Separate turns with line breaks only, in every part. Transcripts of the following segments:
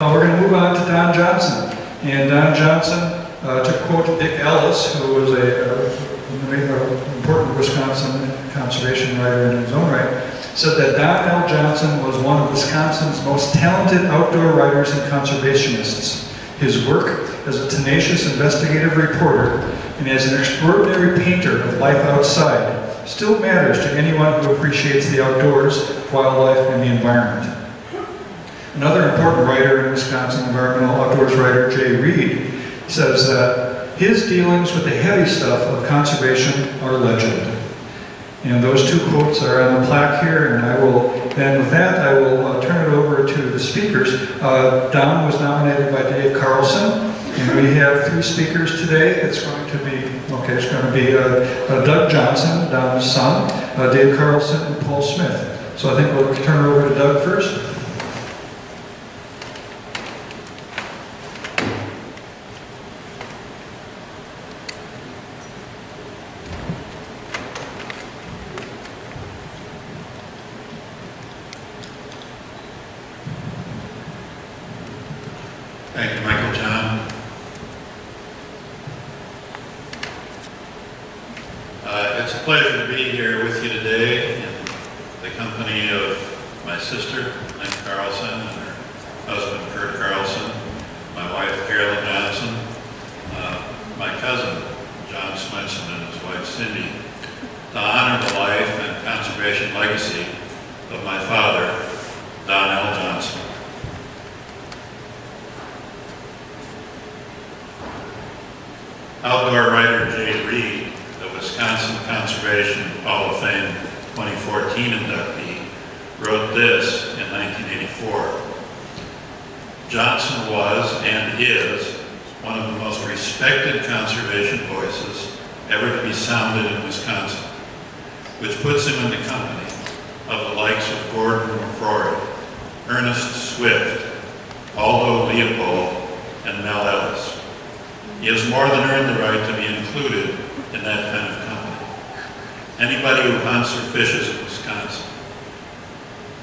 We're going to move on to Don Johnson. And Don Johnson, to quote Dick Ellis, who was an important Wisconsin conservation writer in his own right, said that Don L. Johnson was one of Wisconsin's most talented outdoor writers and conservationists. His work as a tenacious investigative reporter and as an extraordinary painter of life outside still matters to anyone who appreciates the outdoors, wildlife, and the environment. Another important writer in Wisconsin, environmental outdoors writer Jay Reed, says that his dealings with the heavy stuff of conservation are legend. And those two quotes are on the plaque here, and with that, I will turn it over to the speakers. Don was nominated by Dave Carlson, and we have three speakers today. It's going to be Doug Johnson, Don's son, Dave Carlson, and Paul Smith. So I think we'll turn it over to Doug first.
Thank you, Michael John. It's a pleasure to be here with you today in the company of my sister, Lynn Carlson, and her husband, Kurt Carlson, my wife, Carolyn Johnson, my cousin, John Swenson, and his wife, Cindy, to honor the life and conservation legacy of my father, Don L. Johnson. Outdoor writer Jay Reed, the Wisconsin Conservation Hall of Fame 2014 inductee, wrote this in 1984. Johnson was and is one of the most respected conservation voices ever to be sounded in Wisconsin, which puts him in the company of the likes of Gordon McCrory, Ernest Swift, Aldo Leopold, and Mel Ellis. He has more than earned the right to be included in that kind of company. Anybody who hunts or fishes in Wisconsin,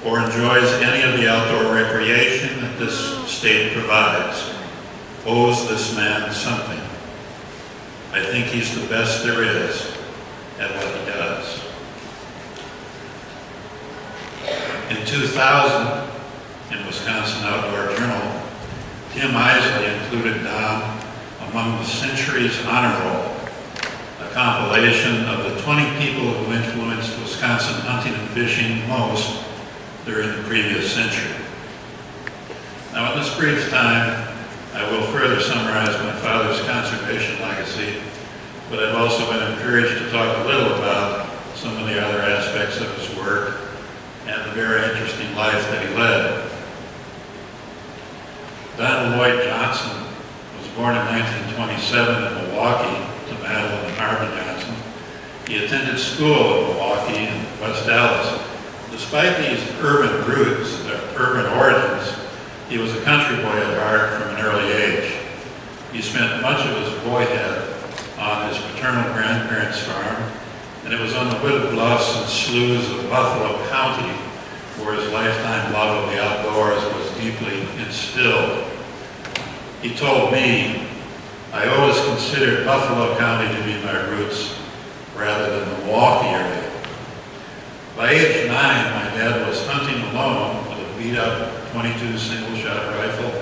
or enjoys any of the outdoor recreation that this state provides, owes this man something. I think he's the best there is at what he does. In 2000, in Wisconsin Outdoor Journal, Tim Isley included Don among the Century's Honor Roll, a compilation of the 20 people who influenced Wisconsin hunting and fishing most during the previous century. Now, in this brief time, I will further summarize my father's conservation legacy, but I've also been encouraged to talk a little about some of the other aspects of his work and the very interesting life that he led. Don Lloyd Johnson was born in 1927 in Milwaukee to Madeline and Marvin Johnson. He attended school in Milwaukee and West Dallas. Despite these urban roots, urban origins, he was a country boy at heart from an early age. He spent much of his boyhood on his paternal grandparents' farm, and it was on the wooded bluffs and sloughs of Buffalo County where his lifetime love of the outdoors was deeply instilled. He told me, I always considered Buffalo County to be my roots rather than the Milwaukee area. By age 9, my dad was hunting alone with a beat-up 22 single-shot rifle.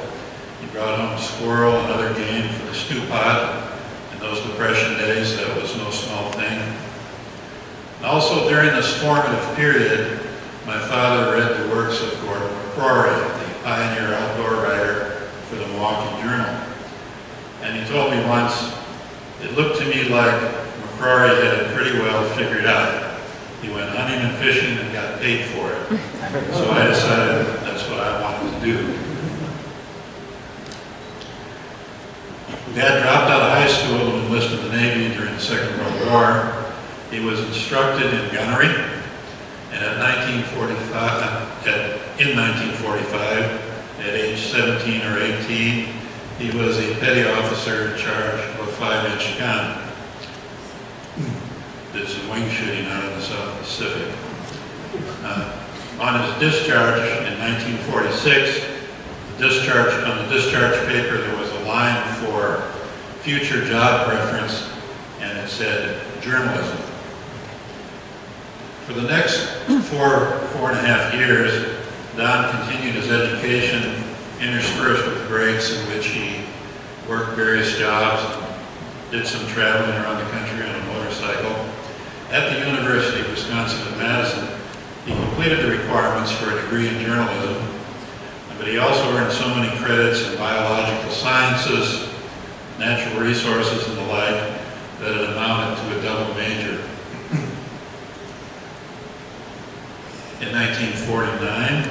He brought home squirrel and other game for the stew pot. In those Depression days, that was no small thing. Also, during this formative period, my father read the works of Gordon McCrory, the pioneer outdoor writer for the Milwaukee Journal. And he told me once, it looked to me like McCrory had it pretty well figured out. He went hunting and fishing and got paid for it. So I decided that's what I wanted to do. Dad dropped out of high school and enlisted in the Navy during the Second World War. He was instructed in gunnery, and in 1945, at age 17 or 18, he was a petty officer in charge of a 5-inch gun. Did some wing shooting out in the South Pacific. On his discharge in 1946, on the discharge paper there was a line for future job preference, and it said journalism. For the next 4.5 years, Don continued his education, interspersed with breaks in which he worked various jobs and did some traveling around the country on a motorcycle. At the University of Wisconsin in Madison, he completed the requirements for a degree in journalism, but he also earned so many credits in biological sciences, natural resources, and the like that it amounted to a double major. In 1949,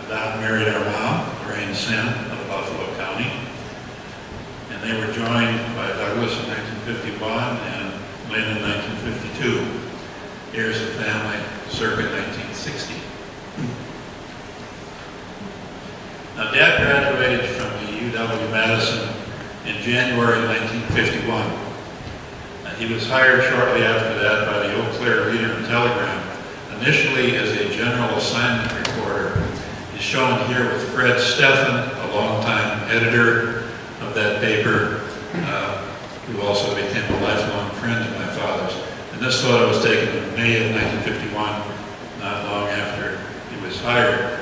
Don married our mom, Lorraine Sen, of Buffalo County, and they were joined by Douglas in 1951 and Lynn in 1952. Here's a family circa 1960. Now, Dad graduated from the UW-Madison in January 1951. He was hired shortly after that by the Eau Claire Leader and Telegram, initially as a general assignment reporter. He's shown here with Fred Steffen, a longtime editor of that paper, who also became a lifelong friend of my father's. And this photo was taken in May of 1951, not long after he was hired.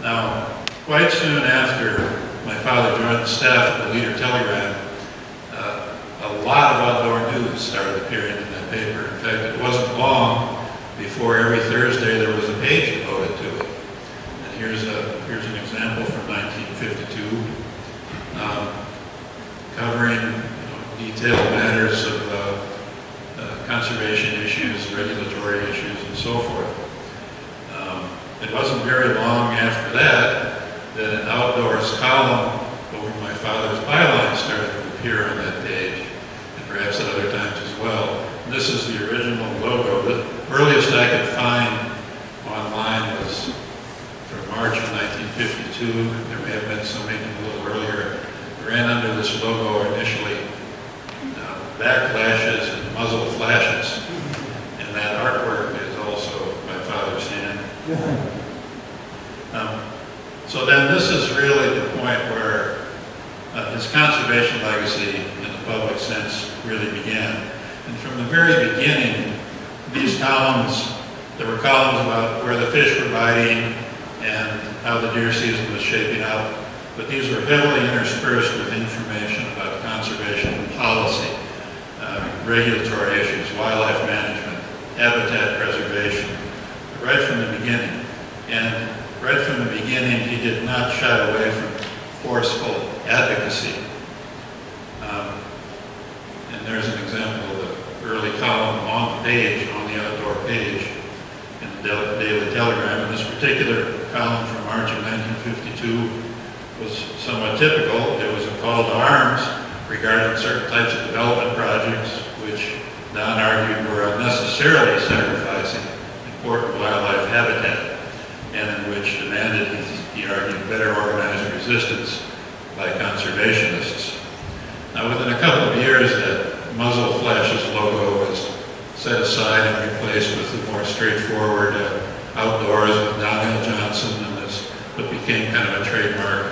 Now, quite soon after my father joined the staff of the Leader Telegram, a lot of outdoor news started appearing in that paper. In fact, it wasn't long before every Thursday there was a page devoted to it. And here's an example from 1952, covering detailed matters of conservation issues, regulatory issues, and so forth. It wasn't very long after that that an outdoors column over my father's byline started to appear on that page, and perhaps at other times as well. And this is the original logo. The earliest I could find online was from March of 1952. There may have been something a little earlier. It ran under this logo initially, backflashes and muzzle flashes. And that artwork is also my father's hand. So then this is really the point where his conservation legacy in the public sense really began. And from the very beginning, these columns, there were columns about where the fish were biting and how the deer season was shaping up, but these were heavily interspersed with information about conservation policy, regulatory issues, wildlife management, habitat preservation, right from the beginning. And right from the beginning, he did not shy away from forceful advocacy. And there's an example of the early column on the page, on the outdoor page in the Daily Telegram. And this particular column from March of 1952 was somewhat typical. It was a call to arms regarding certain types of development projects which Don argued were unnecessarily sacrificing important wildlife habitat, and in which demanded, he argued, better organized resistance by conservationists. Now, within a couple of years, that muzzle flashes logo was set aside and replaced with the more straightforward outdoors with Don L. Johnson, and this what became kind of a trademark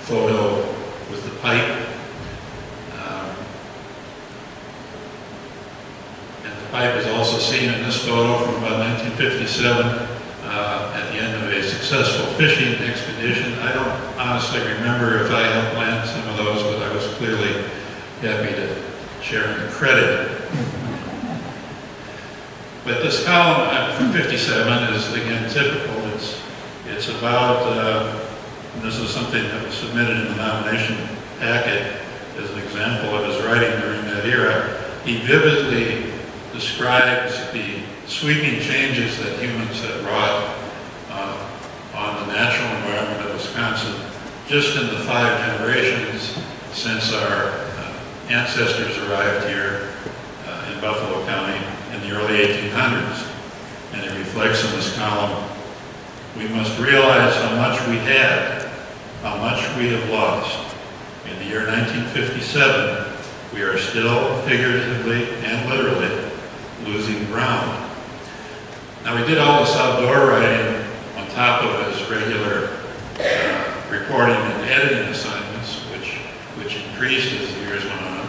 photo with the pipe. And the pipe is also seen in this photo from about 1957. At the end of a successful fishing expedition. I don't honestly remember if I helped land some of those, but I was clearly happy to share in the credit. But this column from 57 is again typical. It's about, and this is something that was submitted in the nomination packet as an example of his writing during that era. He vividly describes the sweeping changes that humans have wrought on the natural environment of Wisconsin just in the 5 generations since our ancestors arrived here in Buffalo County in the early 1800s. And it reflects in this column, we must realize how much we had, how much we have lost. In the year 1957, we are still figuratively and literally losing ground. Now, he did all this outdoor writing on top of his regular reporting and editing assignments, which increased as the years went on.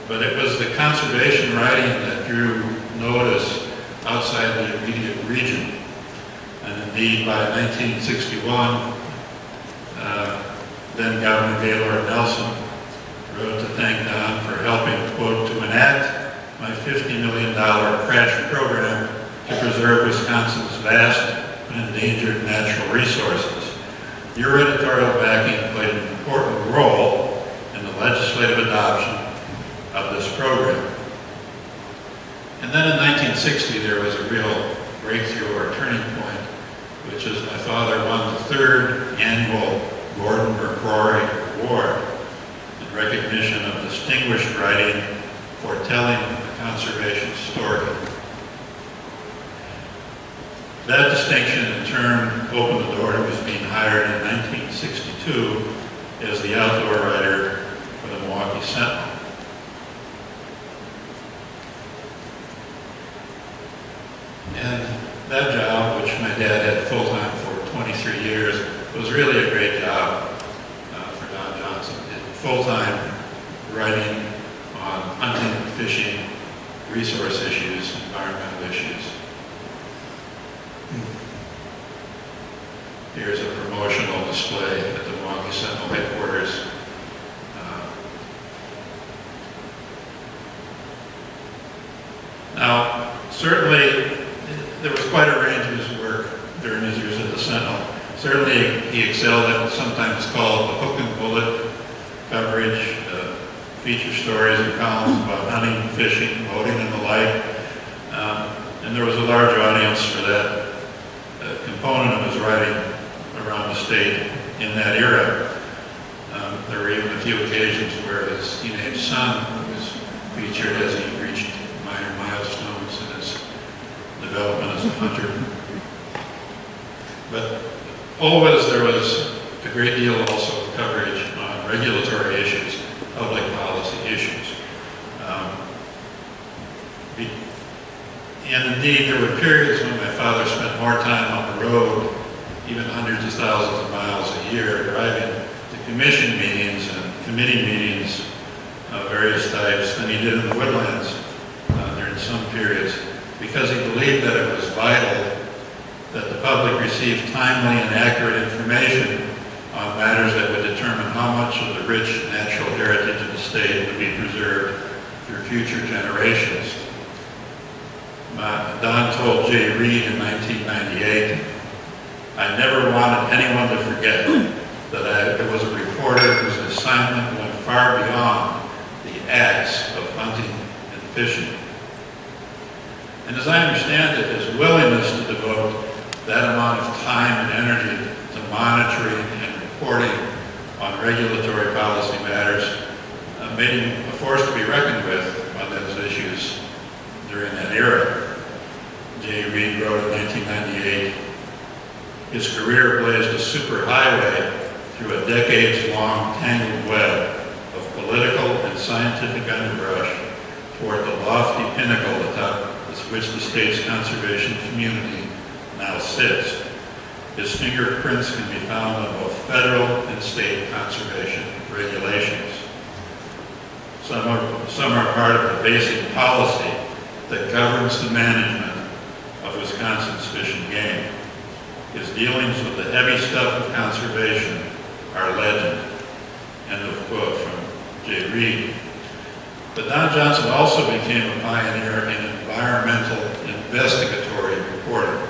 But it was the conservation writing that drew notice outside the immediate region. And indeed, by 1961, then Governor Gaylord Nelson wrote to thank Don for helping, quote, to enact my $50 million crash program to preserve Wisconsin's vast and endangered natural resources. Your editorial backing played an important role in the legislative adoption of this program. And then in 1960, there was a real breakthrough or turning point, which is my father won the 3rd annual Gordon McCrory Award in recognition of distinguished writing for telling the conservation story. That distinction in turn opened the door to his being hired in 1962 as the outdoor writer for the Milwaukee Sentinel. And that job, which my dad had full-time for 23 years, was really a great job for Don Johnson. Full-time writing on hunting, fishing, resource issues, environmental issues. Here's a promotional display at the Milwaukee Sentinel headquarters. Now, certainly, there was quite a range of his work during his years at the Sentinel. Certainly, he excelled at what's sometimes called the hook and bullet coverage, feature stories and columns about hunting, fishing, boating, and the like. And there was a large audience for that component of his writing around the state in that era. There were even a few occasions where his teenage son was featured as he reached minor milestones in his development as a hunter. But always there was a great deal also of coverage on regulatory issues, public policy issues. And indeed, there were periods when my father spent more time on the road, even hundreds of thousands of miles a year, driving to commission meetings and committee meetings of various types than he did in the woodlands during some periods, because he believed that it was vital that the public receive timely and accurate information on matters that would determine how much of the rich natural heritage of the state would be preserved for future generations. Don told Jay Reed in 1998, I never wanted anyone to forget that I was a reporter whose assignment went far beyond the acts of hunting and fishing. And as I understand it, his willingness to devote that amount of time and energy to monitoring and reporting on regulatory policy matters made him a force to be reckoned with on those issues during that era. Jay Reed wrote in 1998, his career blazed a superhighway through a decades-long tangled web of political and scientific underbrush toward the lofty pinnacle atop which the state's conservation community now sits. His fingerprints can be found on both federal and state conservation regulations. Some are part of the basic policy that governs the management of Wisconsin's fish and game. His dealings with the heavy stuff of conservation are legend. End of quote from Jay Reed. But Don Johnson also became a pioneer in environmental investigatory reporting.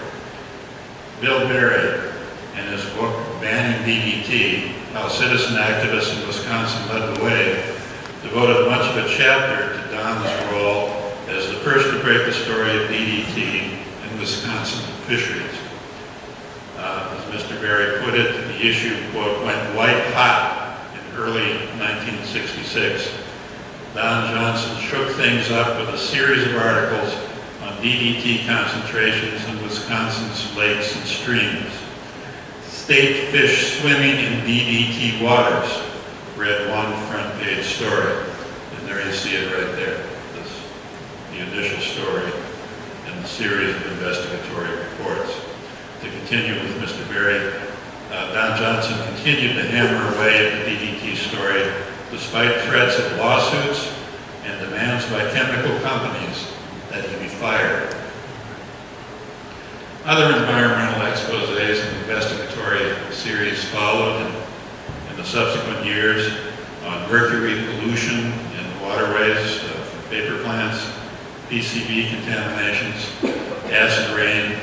Bill Berry, in his book Banning DDT, How Citizen Activists in Wisconsin Led the Way, devoted much of a chapter to Don's role as the first to break the story of DDT in Wisconsin fisheries. As Mr. Berry put it, the issue, quote, went white hot in early 1966. Don Johnson shook things up with a series of articles on DDT concentrations in Wisconsin's lakes and streams. State fish swimming in DDT waters, read one front page story. And there you see it right there, the initial story in the series of investigatory reports. To continue with Mr. Berry, Don Johnson continued to hammer away at the DDT story despite threats of lawsuits and demands by chemical companies that he be fired. Other environmental exposés and investigatory series followed in the subsequent years on mercury pollution in waterways from paper plants, PCB contaminations, acid rain,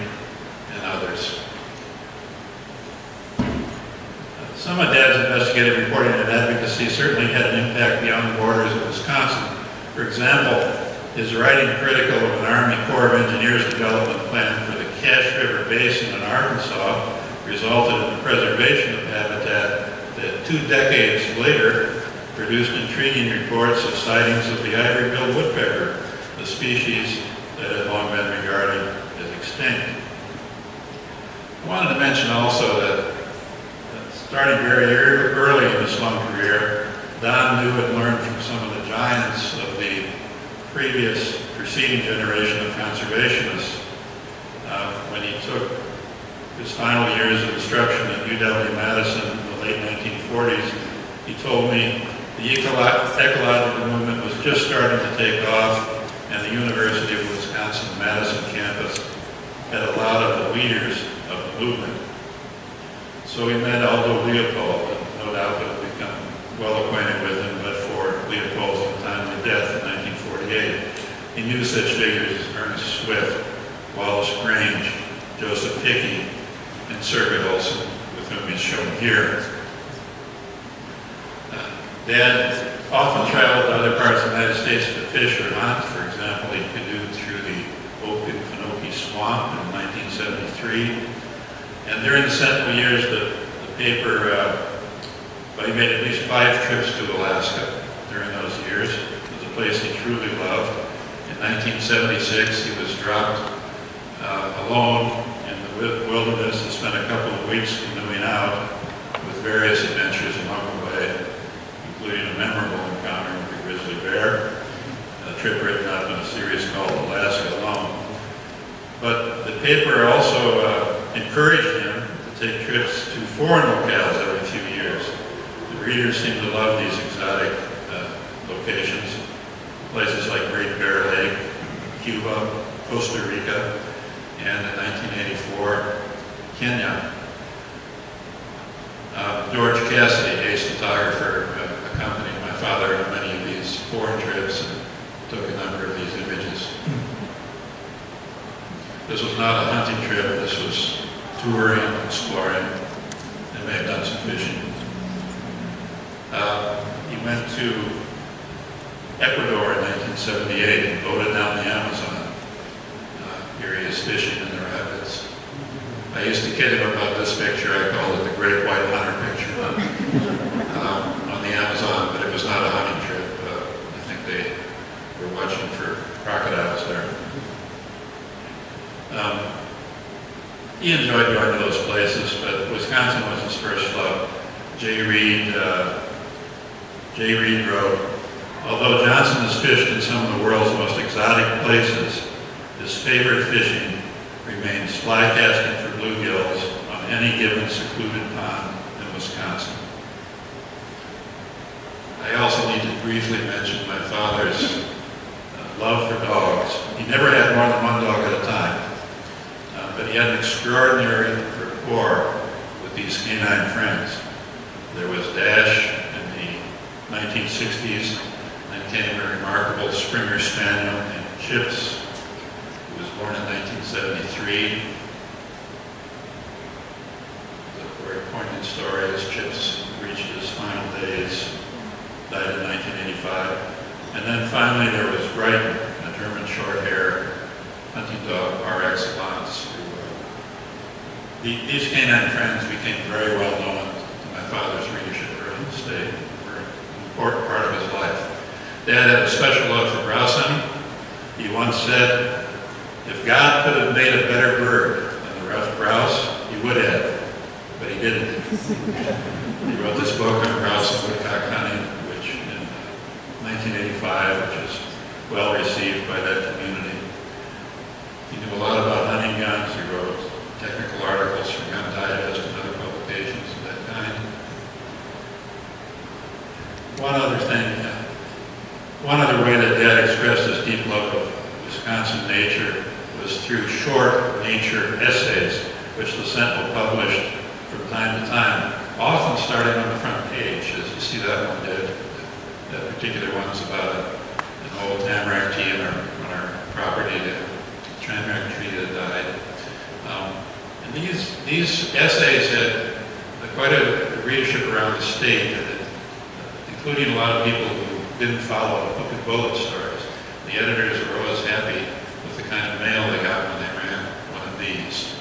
and others. Some of Dad's investigative reporting and advocacy certainly had an impact beyond the borders of Wisconsin. For example, his writing critical of an Army Corps of Engineers development plan for the Cache River Basin in Arkansas resulted in the preservation of habitat that 2 decades later produced intriguing reports of sightings of the ivory-billed woodpecker, a species that had long been regarded as extinct. I wanted to mention also that starting very early in his long career, Don knew and learned from some of the giants of the preceding generation of conservationists. When he took his final years of instruction at UW-Madison in the late 1940s, he told me the ecological movement was just starting to take off, and the University of Wisconsin-Madison campus had a lot of the leaders of the movement. So we met Aldo Leopold, and no doubt that we've become well acquainted with him, but for Leopold's untimely death in 1948. He knew such figures as Ernest Swift, Wallace Grange, Joseph Hickey, and Circuit Olson, with whom he's shown here. Dad often traveled to other parts of the United States to fish or hunt. For example, he canoed through the Okefenokee Swamp in 1973. And during the seminal years, the paper, he made at least 5 trips to Alaska during those years. It was a place he truly loved. In 1976, he was dropped alone in the wilderness and spent a couple of weeks canoeing out with various adventures along the way, including a memorable encounter with a grizzly bear, a trip written up in a series called Alaska Alone. But the paper also encouraged him to take trips to foreign locales every few years. The readers seem to love these exotic locations, places like Great Bear Lake, Cuba, Costa Rica, and in 1984, Kenya. George Cassidy, ace photographer, accompanied my father on many of these foreign trips and took a number of these images. This was not a hunting trip, this was touring, exploring, and may have done some fishing. He went to Ecuador in 1978 and boated down the Amazon. Here he is fishing in the rapids. I used to kid him about this picture. I called it the Great White Hunter picture on the Amazon, but it was not a hunting trip. I think they were watching for crocodiles there. He enjoyed going to those places, but Wisconsin was his first love. Jay Reed wrote, although Johnson has fished in some of the world's most exotic places, his favorite fishing remains fly casting for bluegills on any given secluded pond in Wisconsin. I also need to briefly mention my father's love for dogs. He never had more than 1 dog at a time. But he had an extraordinary rapport with these canine friends. There was Dash in the 1960s, then came a remarkable Springer Spaniel named Chips, who was born in 1973. It's a very poignant story as Chips reached his final days, died in 1985. And then finally there was Brighton, a German short-hair hunting dog par excellence. These canine friends became very well known to my father's readership around the state. They were an important part of his life. Dad had a special love for grouse hunting. He once said, if God could have made a better bird than the ruffed grouse, he would have, but he didn't. He wrote this book on grouse and woodcock hunting, which in 1985, which was well received by that community. He knew a lot about hunting guns. He wrote technical articles for Gun Digest and other publications. one other thing, one other way that Dad expressed his deep love of Wisconsin nature was through short nature essays, which the Sentinel published from time to time, often starting on the front page, as you see that one did. That particular one's about an old tamarack tree on our property, the tamarack tree that died. And these essays had quite a readership around the state, including a lot of people who didn't follow hook and bullet stories. The editors were always happy with the kind of mail they got when they ran one of these.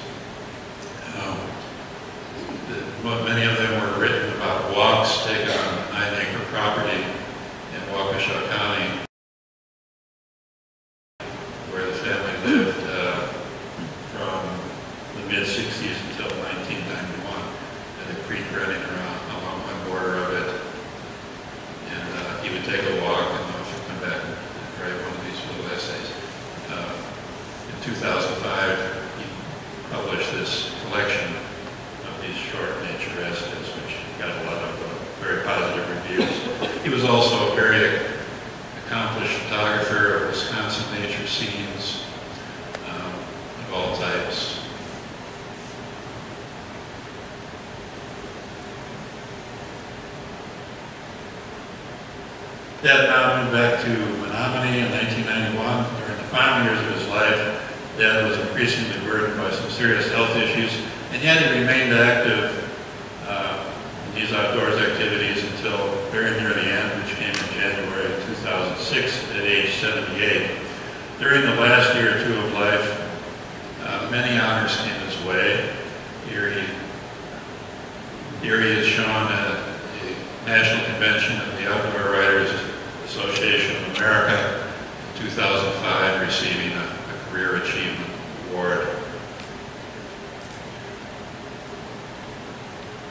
Many of them were written about walks taken on a 9-acre property in Waukesha County, where the family lived from the mid-60s until 1991, and a creek running around along one border of it. And he would take a walk and often come back and write one of these little essays. In 2005, he published this collection of these short nature essays, which got a lot of very positive reviews. He was also a very accomplished photographer of Wisconsin nature scenes of all types. Dad now moved back to Menominee in 1991. During the final years of his life, Dad was increasingly burdened by some serious health issues, and yet he remained active in these outdoors activities until very near the end, which came in January of 2006 at age 78. During the last year or two of life, many honors came his way. Here he is shown at the National Convention of the Outdoor Writers Association of America in 2005, receiving a Career Achievement Award.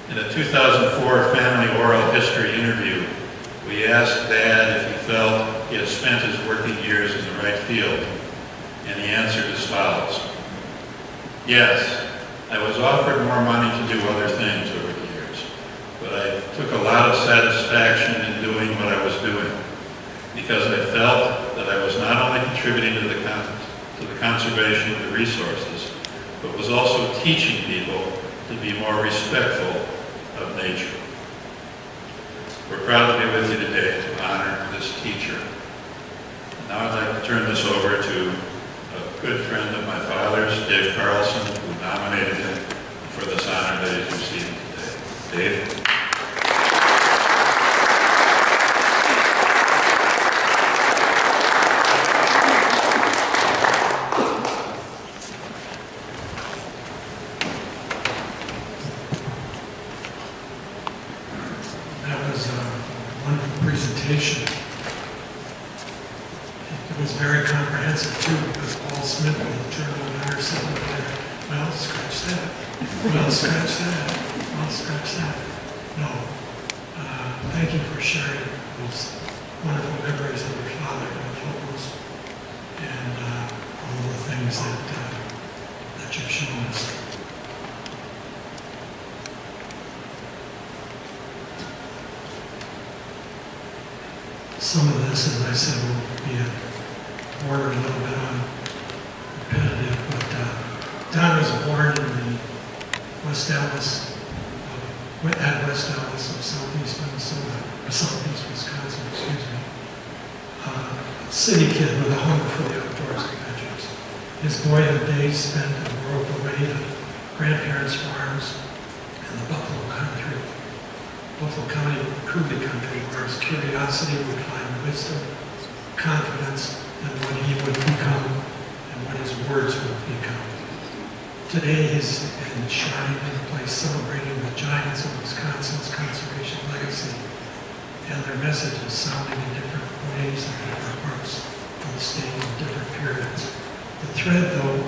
In a 2004 family oral history interview, we asked Dad if he felt he had spent his working years in the right field, and he answered as follows. Yes, I was offered more money to do other things over the years, but I took a lot of satisfaction in doing what I was doing, because I felt that I was not only contributing to the conservation of the resources, but was also teaching people to be more respectful of nature. We're proud to be with you today to honor this teacher. Now I'd like to turn this over to a good friend of my father's, Dave Carlson, who nominated him for this honor that he's receiving today. Dave?
Presentation. It was very comprehensive too, because Paul Smith in the Journal of Honor said, well, scratch that. Well, scratch that. Well, scratch that. No. Thank you for sharing those wonderful memories of your father and the photos and all the things that you've shown us. Some of this, as I said, will be a border a little bit on repetitive, but Don was born in the West Dallas, at West Dallas of southeast Minnesota, or southeast Wisconsin, excuse me. A city kid with a hunger for the outdoors adventures. His boyhood days spent in the rural away to grandparents' farms and the Buffalo County, Coulee country, where his curiosity would find wisdom, confidence in what he would become and what his words would become. Today he's enshrined in a place celebrating the giants of Wisconsin's conservation legacy and their messages sounding in different ways in different parts of the state in different periods. The thread, though,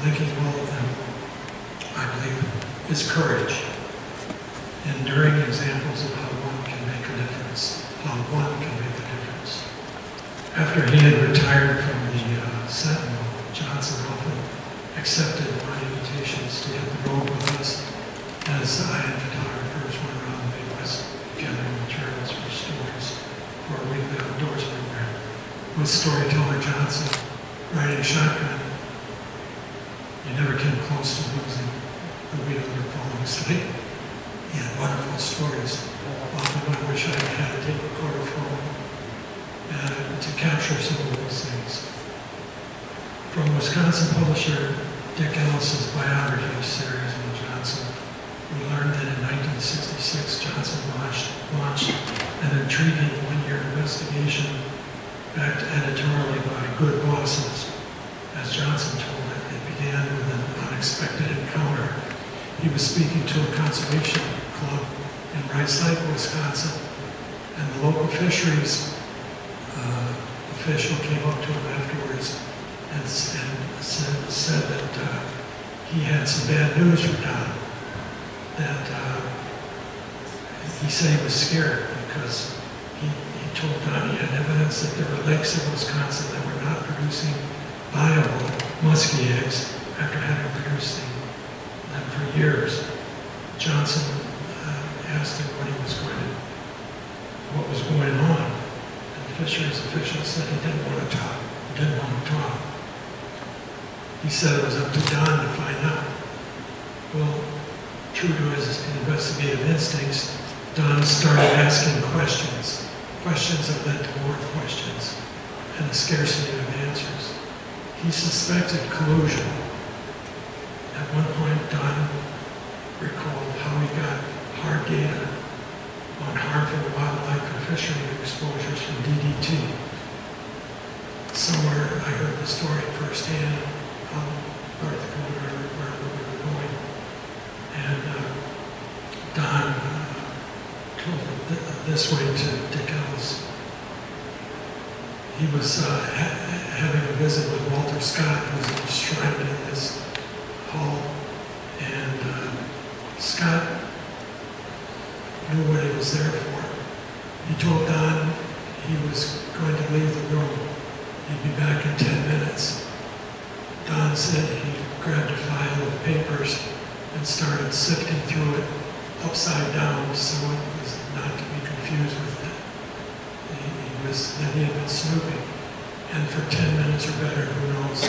linking all of them, I believe, is courage. Enduring examples of how one can make a difference, how one can make a difference. After he had retired from the Sentinel, Johnson often accepted my invitations to hit the road with us as I and photographers went around the Midwest gathering materials for stories.
storyteller Johnson, riding shotgun, he never came close to losing the wheel or falling asleep. He had wonderful stories. Often I wish I had a tape recorder for him to capture some of those things. From Wisconsin publisher Dick Ellis's biography series on Johnson, we learned that in 1966 Johnson launched an intriguing one-year investigation backed editorially by good bosses. As Johnson told it, it began with an unexpected encounter. He was speaking to a conservation club in Rice Lake, Wisconsin, and the local fisheries official came up to him afterwards and said that he had some bad news for Don. That he said he was scared because he told Don he had evidence that there were lakes in Wisconsin that were not producing viable muskie eggs after having produced them for years. Johnson asked him what was going on, and the fisheries official said he didn't want to talk. He said it was up to Don to find out. Well, true to his investigative instincts, Don started asking questions that led to more questions, and a scarcity of answers. He suspected collusion. At one point, Don recalled how he got hard data on harmful wildlife and fishery exposures from DDT. Somewhere I heard the story firsthand out North Dakota where we were going. And Don told it this way to Dick Ellis. He was having a visit with Walter Scott, who was enshrined in this hall, and Scott knew what he was there for. He told Don he was going to leave the room. He'd be back in 10 minutes. Don said he grabbed a file of papers and started sifting through it upside down so it was not to be confused with it. That he had been snooping. And for 10 minutes or better, who knows,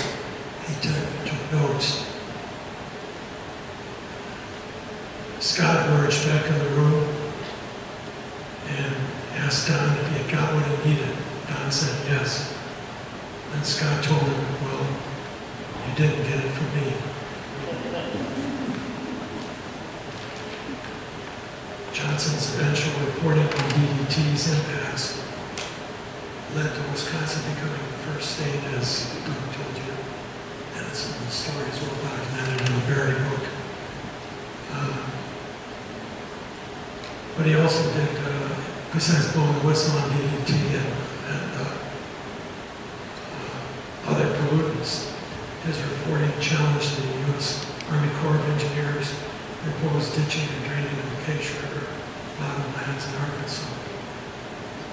he took notes. Scott emerged back in the room and asked Don if he had got what he needed. Don said yes. Then Scott told him, well, you didn't get it from me. Johnson's eventual reporting on DDT's impacts led to Wisconsin becoming the first state, as Doug told you, and the story is well documented in the Berry book. But he also did, besides blowing the whistle on DDT and other pollutants, his reporting challenged the U.S. Army Corps of Engineers proposed ditching and draining of the Case River bottomlands in Arkansas.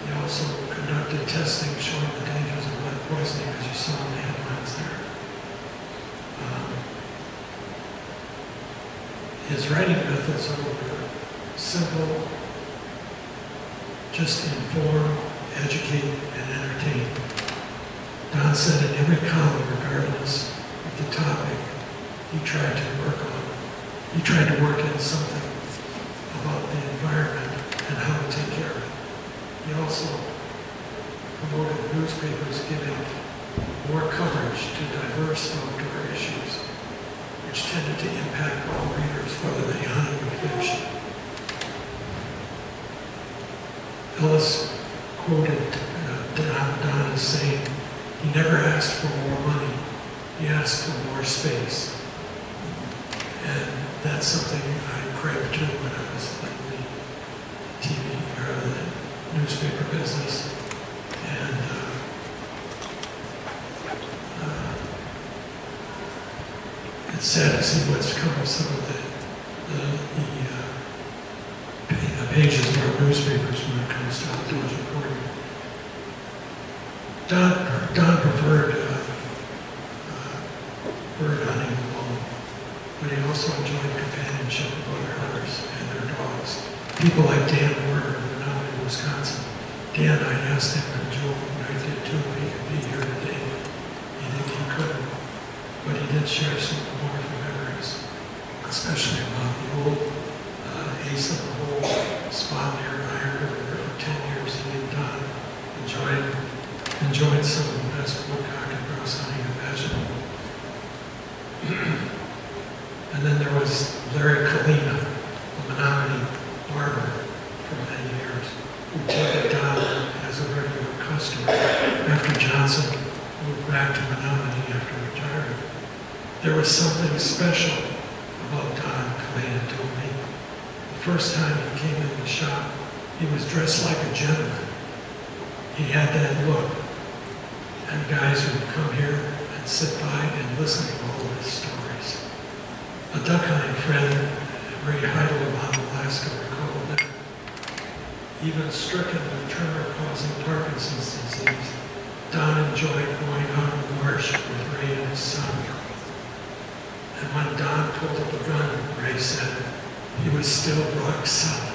He also conducted testing showing the dangers of lead poisoning, as you saw in the headlines there. His writing methods were simple, just inform, educate, and entertain. Don said in every column, regardless of the topic, he tried to work in something about the environment and how to take care of it. He also promoted newspapers giving more coverage to diverse outdoor issues, which tended to impact all readers, whether they hunted or fished. Ellis quoted Don as saying, he never asked for more money, he asked for more space. And that's something I craved too when I was in the TV or the newspaper business. And it's sad to see what's come of some of the pages of our newspapers when it comes to outdoors reporting. Don preferred bird hunting alone, but he also enjoyed companionship with other hunters and their dogs. People like Dan Werner, who went out in Wisconsin. Dan, I asked him, and Joe and I did too, if he could be to share some wonderful memories, especially about the old ace of the hole spot there. I heard over there for 10 years. He and Don enjoyed some of the best woodcock and grouse hunting imaginable. And then there was Larry Kalina, a Menominee barber for many years, who took Don as a regular customer after Johnson moved back to Menominee after retiring. There was something special about Don, Kalina told me. The first time he came in the shop, he was dressed like a gentleman. He had that look. And guys would come here and sit by and listen to all of his stories. A duck hunting friend, Ray Heidel of Alaska, recalled that even stricken with tremor-causing Parkinson's disease, Don enjoyed going out in the marsh with Ray and his son. And when Don pulled up a gun, Ray said, he was still rock solid.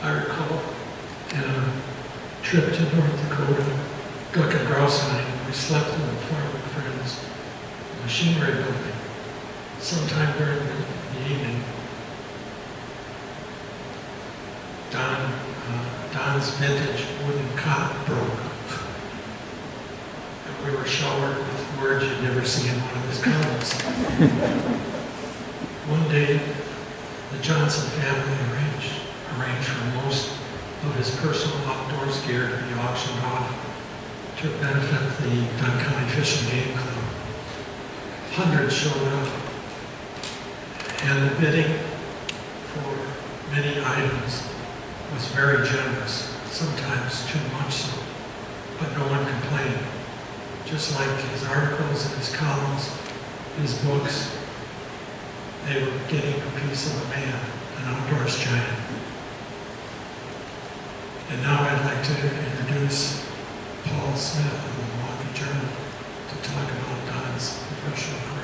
I recall in a trip to North Dakota, duck and grouse hunting, we slept in the farm with friends, machinery building. Sometime during the evening, Don's vintage wooden cot broke. And we were showered with words you'd never see in one of his comments. One day, the Johnson family arranged for most of his personal outdoors gear to be auctioned off to benefit the Dunn County Fish and Game Club. Hundreds showed up, and the bidding for many items was very generous, sometimes too much so, but no one complained. Just like his articles and his columns, his books, they were getting a piece of a man, an outdoors giant. And now I'd like to introduce Paul Smith of the Milwaukee Journal to talk about Don's professional career.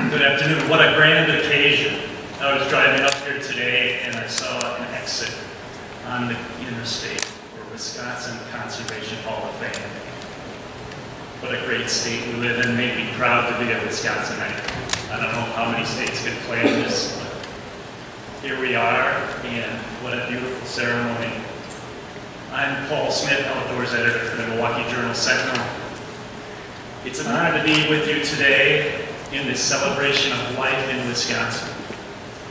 Good afternoon. What a grand occasion. I was driving up here today and I saw an exit on the interstate for Wisconsin Conservation Hall of Fame. What a great state we live in. Made me proud to be a Wisconsinite. I don't know how many states could claim this, but here we are, and what a beautiful ceremony. I'm Paul Smith, outdoors editor for the Milwaukee Journal Sentinel. It's an honor to be with you today in this celebration of life in Wisconsin,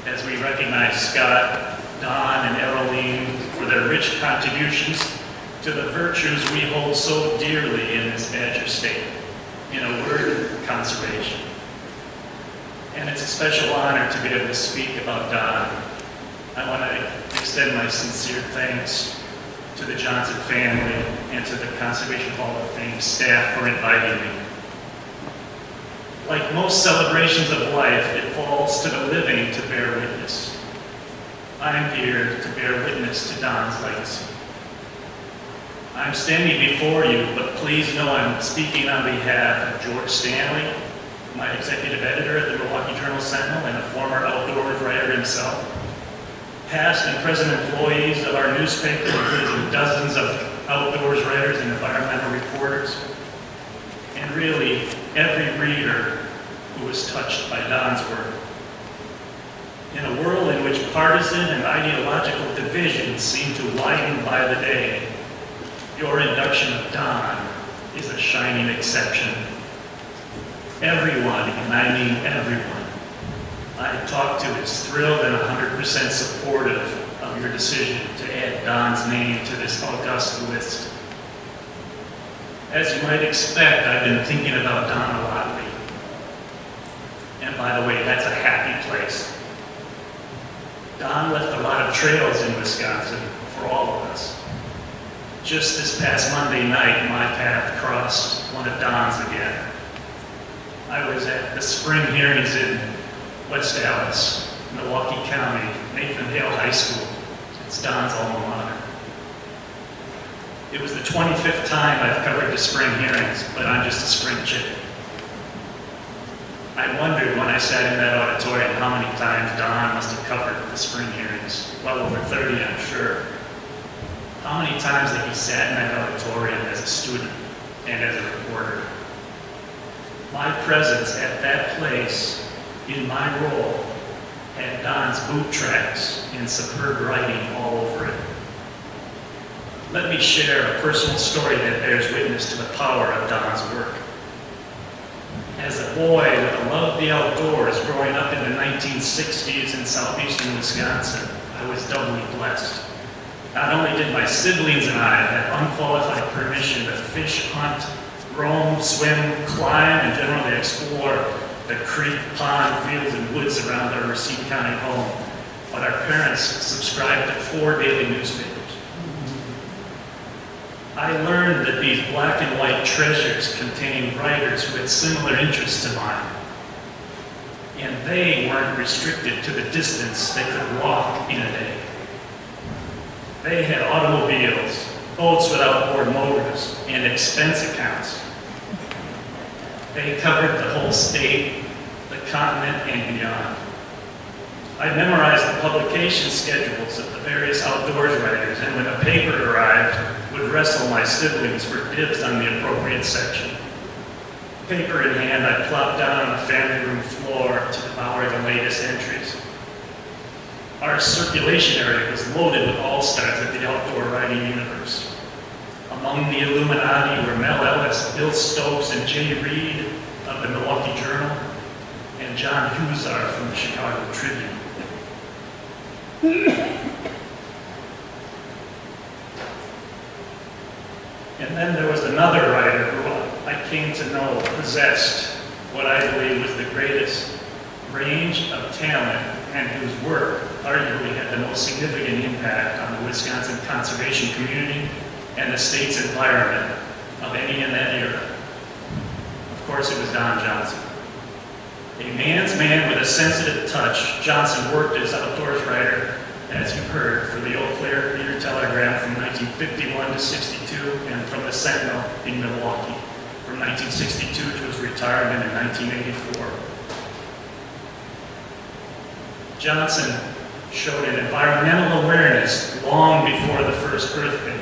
as we recognize Scott, Don, and Eroline for their rich contributions to the virtues we hold so dearly in this Badger State. In a word, conservation. And it's a special honor to be able to speak about Don. I want to extend my sincere thanks to the Johnson family and to the Conservation Hall of Fame staff for inviting me. Like most celebrations of life, it falls to the living to bear witness. I'm here to bear witness to Don's legacy. I'm standing before you, but please know I'm speaking on behalf of George Stanley, my executive editor at the Milwaukee Journal Sentinel and a former outdoors writer himself, past and present employees of our newspaper, including dozens of outdoors writers and environmental reporters, and really every reader who was touched by Don's work. In a world in which partisan and ideological divisions seem to widen by the day, your induction of Don is a shining exception. Everyone, and I mean everyone, I talked to is thrilled and 100% supportive of your decision to add Don's name to this august list. As you might expect, I've been thinking about Don a lot lately. And by the way, that's a happy place. Don left a lot of trails in Wisconsin for all of us. Just this past Monday night, my path crossed one of Don's again. I was at the spring hearings in West Dallas, Milwaukee County, Nathan Hale High School. It's Don's alma mater. It was the 25th time I've covered the spring hearings, but I'm just a spring chicken. I wondered when I sat in that auditorium how many times Don must have covered the spring hearings. Well over 30, I'm sure. How many times that he sat in that auditorium as a student and as a reporter. My presence at that place, in my role, had Don's boot tracks and superb writing all over it. Let me share a personal story that bears witness to the power of Don's work. As a boy with a love of the outdoors growing up in the 1960s in southeastern Wisconsin, I was doubly blessed. Not only did my siblings and I have unqualified permission to fish, hunt, roam, swim, climb, and generally explore the creek, pond, fields, and woods around our Racine County home, but our parents subscribed to 4 daily newspapers. I learned that these black and white treasures contained writers who had similar interests to mine. And they weren't restricted to the distance they could walk in a day. They had automobiles, boats with outboard motors, and expense accounts. They covered the whole state, the continent, and beyond. I memorized the publication schedules of the various outdoors writers, and when a paper arrived, would wrestle my siblings for dibs on the appropriate section. Paper in hand, I plopped down on the family room floor to devour the latest entries. Our circulation area was loaded with all-stars of the outdoor writing universe. Among the Illuminati were Mel Ellis, Bill Stokes, and Jay Reed of the Milwaukee Journal, and John Husar from the Chicago Tribune. And then there was another writer who I came to know possessed what I believe was the greatest range of talent and whose work arguably had the most significant impact on the Wisconsin conservation community and the state's environment of any in that era. Of course, it was Don Johnson. A man's man with a sensitive touch, Johnson worked as outdoors writer, as you've heard, for the Eau Claire Leader-Telegram from 1951 to 62 and from the Sentinel in Milwaukee from 1962 to his retirement in 1984. Johnson showed an environmental awareness long before the first earthquake.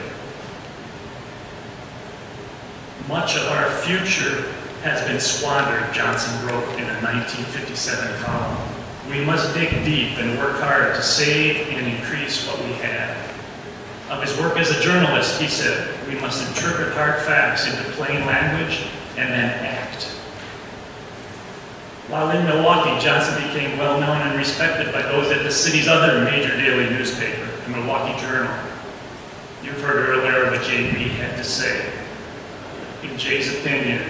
Much of our future has been squandered, Johnson wrote in a 1957 column. We must dig deep and work hard to save and increase what we have. Of his work as a journalist, he said, we must interpret hard facts into plain language and then act. While in Milwaukee, Johnson became well known and respected by those at the city's other major daily newspaper, the Milwaukee Journal. You've heard earlier what Jay Reed had to say. In Jay's opinion,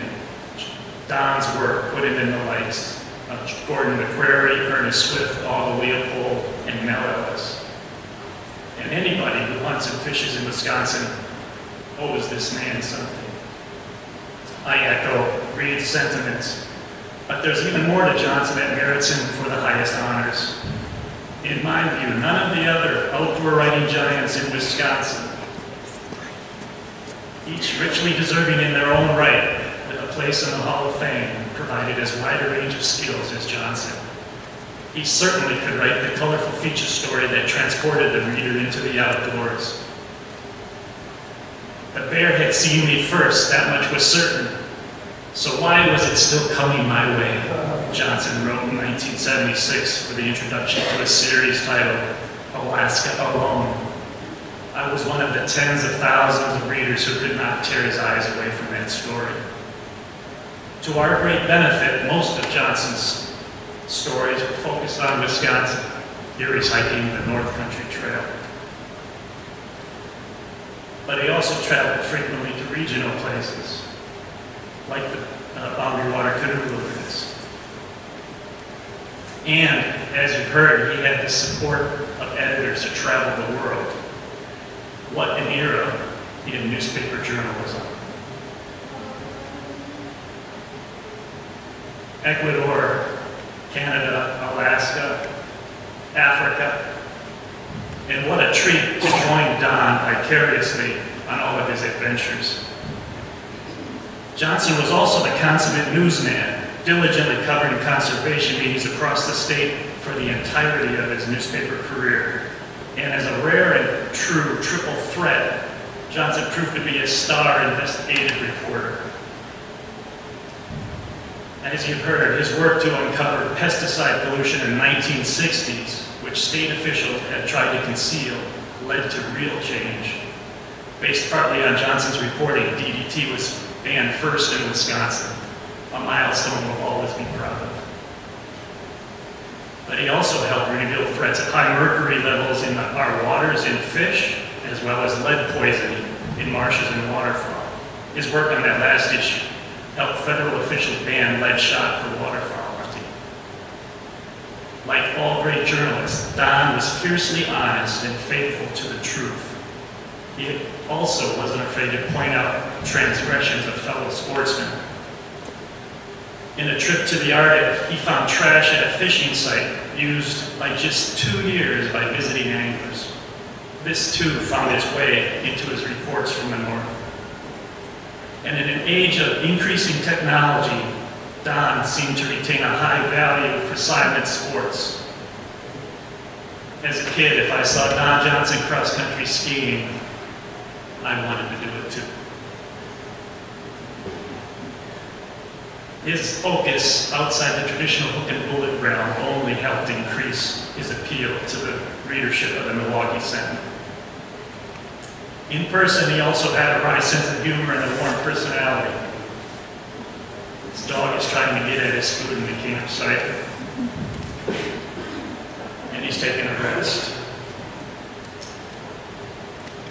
Don's work put him in the lights of Gordon McQuarrie, Ernest Swift, Alva Leopold, and Mel Ellis. And anybody who hunts and fishes in Wisconsin owes this man something. I echo Reed's sentiments, but there's even more to Johnson that merits him for the highest honors. In my view, none of the other outdoor writing giants in Wisconsin, each richly deserving in their own right, with a place in the Hall of Fame, provided as wide a range of skills as Johnson. He certainly could write the colorful feature story that transported the reader into the outdoors. The bear had seen me first, that much was certain. So why was it still coming my way? Johnson wrote in 1976 for the introduction to a series titled Alaska Alone. I was one of the tens of thousands of readers who could not tear his eyes away from that story. To our great benefit, most of Johnson's stories were focused on Wisconsin. Here he's hiking the North Country Trail. But he also traveled frequently to regional places, like the Boundary Water Canoe Wilderness. And, as you've heard, he had the support of editors to travel the world. What an era in newspaper journalism. Ecuador, Canada, Alaska, Africa. And what a treat to join Don vicariously on all of his adventures. Johnson was also the consummate newsman, diligently covering conservation meetings across the state for the entirety of his newspaper career. And as a rare and true triple threat, Johnson proved to be a star investigative reporter. As you've heard, his work to uncover pesticide pollution in the 1960s, which state officials had tried to conceal, led to real change. Based partly on Johnson's reporting, DDT was banned first in Wisconsin, a milestone we'll always be proud of. But he also helped reveal threats of high mercury levels in our waters in fish, as well as lead poisoning in marshes and waterfowl. His work on that last issue helped federal officials ban lead shot for waterfowl hunting. Like all great journalists, Don was fiercely honest and faithful to the truth. He also wasn't afraid to point out transgressions of fellow sportsmen. In a trip to the Arctic, he found trash at a fishing site used by just 2 years by visiting anglers. This too found its way into his reports from the north. And in an age of increasing technology, Don seemed to retain a high value for silent sports. As a kid, if I saw Don Johnson cross-country skiing, I wanted to do it too. His focus outside the traditional hook and bullet realm only helped increase his appeal to the readership of the Milwaukee Sentinel. In person, he also had a wry sense of humor and a warm personality. His dog is trying to get at his food in the campsite, and he's taking a rest.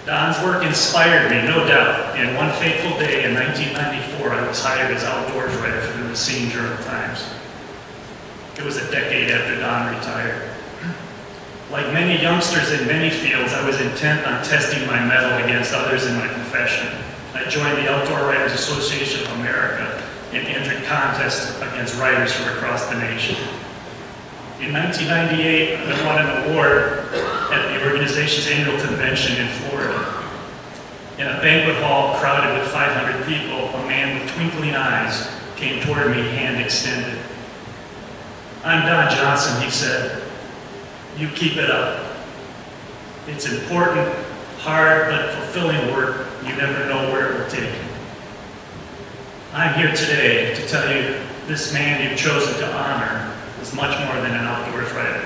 Don's work inspired me, no doubt, and one fateful day in 1994, I was hired as outdoors writer for the Racine Journal-Times. It was a decade after Don retired. Like many youngsters in many fields, I was intent on testing my mettle against others in my profession. I joined the Outdoor Writers Association of America and entered contests against writers from across the nation. In 1998, I won an award at the organization's annual convention in Florida. In a banquet hall crowded with 500 people, a man with twinkling eyes came toward me, hand extended. "I'm Don Johnson," he said. "You keep it up. It's important, hard, but fulfilling work. You never know where it will take you. I'm here today to tell you this man you've chosen to honor was much more than an outdoors writer.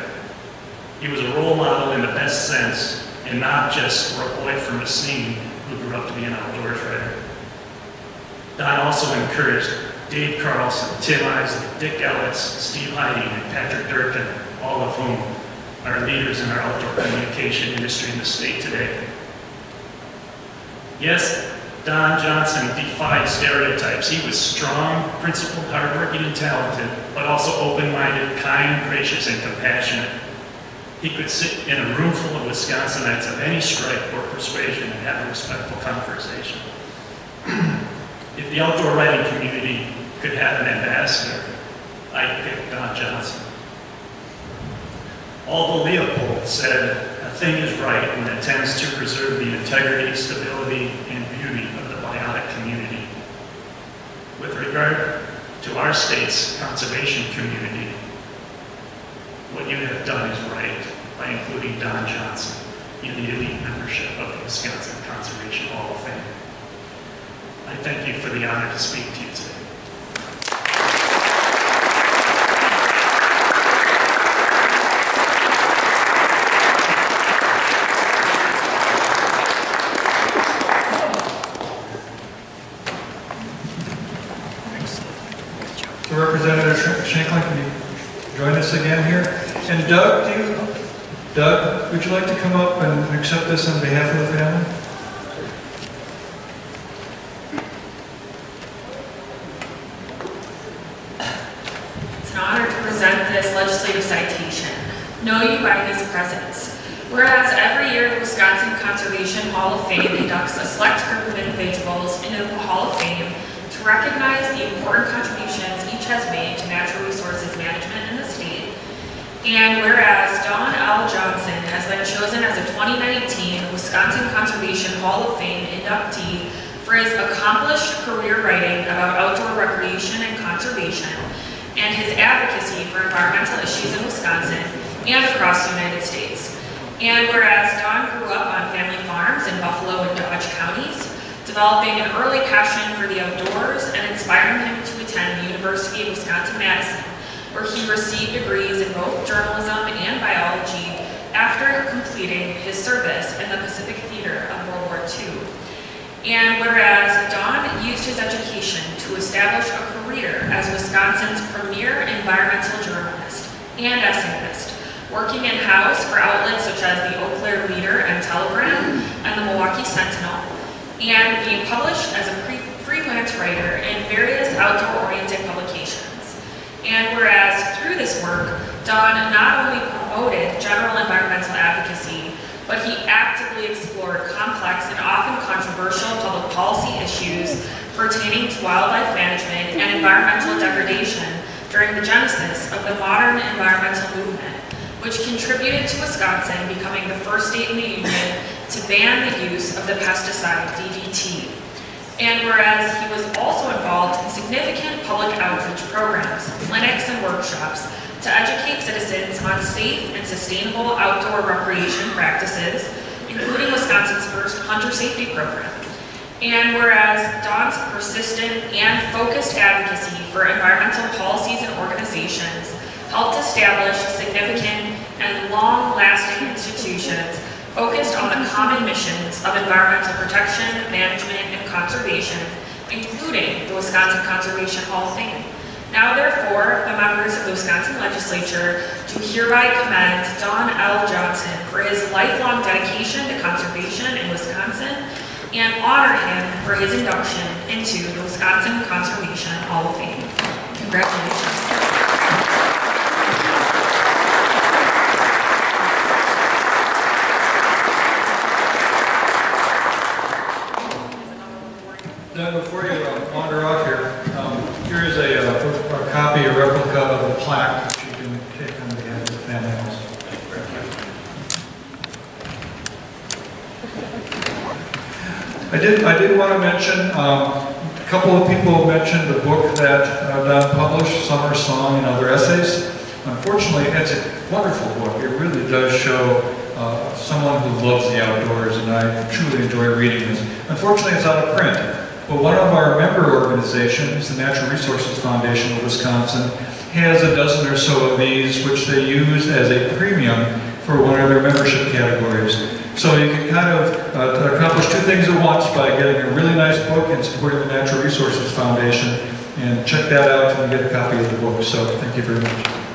He was a role model in the best sense, and not just for a boy from Racine who grew up to be an outdoors writer." Don also encouraged Dave Carlson, Tim Isley, Dick Ellis, Steve Heiding, and Patrick Durkin, all of whom are leaders in our outdoor communication industry in the state today. Yes, Don Johnson defied stereotypes. He was strong, principled, hardworking, and talented, but also open-minded, kind, gracious, and compassionate. He could sit in a room full of Wisconsinites of any stripe or persuasion and have a respectful conversation. If the outdoor writing community could have an ambassador, I'd pick Don Johnson. Although Leopold said, "A thing is right when it tends to preserve the integrity, stability, and beauty of the biotic community." With regard to our state's conservation community, what you have done is right by including Don Johnson in the elite membership of the Wisconsin Conservation Hall of Fame. I thank you for the honor to speak to you today.
So Representative Shanklin, can you join us again here? And Doug, Doug, would you like to come up and accept this on behalf of the family?
It's an honor to present this legislative citation. Know you by his presence. Whereas every year the Wisconsin Conservation Hall of Fame inducts a select group of individuals into the Hall of Fame to recognize the important contributions each has made to natural resources management in the state. And whereas Don L. Johnson has been chosen as a 2019 Wisconsin Conservation Hall of Fame inductee for his accomplished career writing about outdoor recreation and conservation, and his advocacy for environmental issues in Wisconsin and across the United States. And whereas Don grew up on family farms in Buffalo and Dodge counties, developing an early passion for the outdoors and inspiring him to attend the University of Wisconsin-Madison, where he received degrees in both journalism and biology after completing his service in the Pacific Theater of World War II. And whereas Don used his education to establish a career as Wisconsin's premier environmental journalist and essayist, working in-house for outlets such as the Eau Claire Leader and Telegram and the Milwaukee Sentinel, and being published as a freelance writer in various outdoor-oriented publications. And whereas through this work, Don not only promoted general environmental advocacy, but he actively explored complex and often controversial public policy issues pertaining to wildlife management and environmental degradation during the genesis of the modern environmental movement, which contributed to Wisconsin becoming the first state in the union to ban the use of the pesticide DDT. And whereas he was also involved in significant public outreach programs, clinics, and workshops to educate citizens on safe and sustainable outdoor recreation practices, including Wisconsin's first hunter safety program. And whereas Don's persistent and focused advocacy for environmental policies and organizations helped establish significant and long-lasting institutions focused on the common missions of environmental protection, management, and conservation, including the Wisconsin Conservation Hall of Fame. Now, therefore, the members of the Wisconsin Legislature do hereby commend Don L. Johnson for his lifelong dedication to conservation in Wisconsin and honor him for his induction into the Wisconsin Conservation Hall of Fame. Congratulations.
Before you wander off here, here is a copy, a replica of the plaque that you can take on behalf of the family house. I did want to mention, a couple of people mentioned the book that Don published, Summer Song and Other Essays. Unfortunately, it's a wonderful book. It really does show someone who loves the outdoors, and I truly enjoy reading this. Unfortunately, it's out of print. But one of our member organizations, the Natural Resources Foundation of Wisconsin, has a dozen or so of these, which they use as a premium for one of their membership categories. So you can kind of accomplish two things at once by getting a really nice book and supporting the Natural Resources Foundation. And check that out and get a copy of the book. So thank you very much.